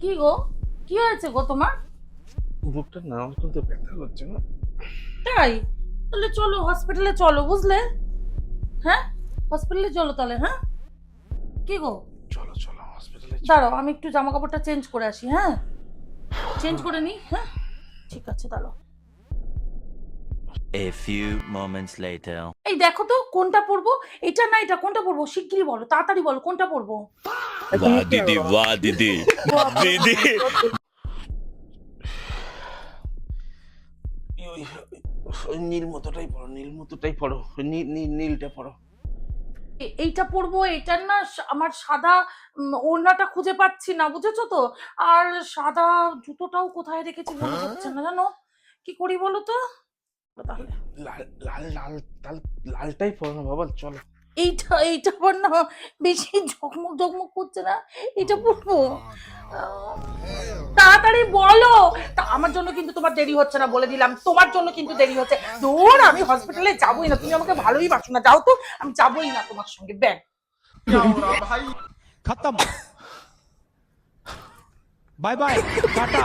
কি গো, কি হয়েছে গো তোমার? বুকটা না কিন্তু ব্যথা করছে না। তাই? তাহলে চলো হসপিটালে চলো, বুঝলে? হ্যাঁ, হসপিটালে চলো তাহলে। হ্যাঁ, কি গো? চলো চলো হসপিটালে। দাঁড়াও, আমি একটু জামা কাপড়টা চেঞ্জ করে আসি। হ্যাঁ, চেঞ্জ করে নি। হ্যাঁ, ঠিক আছে, দাঁড়াও। A few moments later. এই দেখো তো কোনটা পরবো, এটা না এটা, কোনটা পরবো? শিগগিরই বলো, তাড়াতাড়ি বলো কোনটা পরবো। वाह दीदी वाह दीदी दीदी ওই ওই নীল মতোটাই পড়ো, নীল মতোটাই পড়ো, নীলটা পড়ো। এইটা পরবো, এটার না আমার সাদা ওড়নাটা খুঁজে পাচ্ছি না, বুঝেছো তো? আর সাদা জুতোটাও কোথায় রেখেছি মনে হচ্ছে না, জানো? কি করি বলো তো তাহলে? লাল লাল লাল লাল লালটাই পড়ো না বাবা, চলো। এইটা আবার না বেশি ঝকমক ঝকমক করছে না, এটা পরবো। তাড়াতাড়ি বলো। তা আমার জন্য কিন্তু তোমার দেরি হচ্ছে না, বলে দিলাম, তোমার জন্য কিন্তু দেরি হচ্ছে। দূর, আমি হসপিটালে যাবোই না, তুমি আমাকে ভালোই বাসো না, যাও তো, আমি যাবোই না তোমার সঙ্গে। ব্যাগ खत्म बाय बाय टाटा।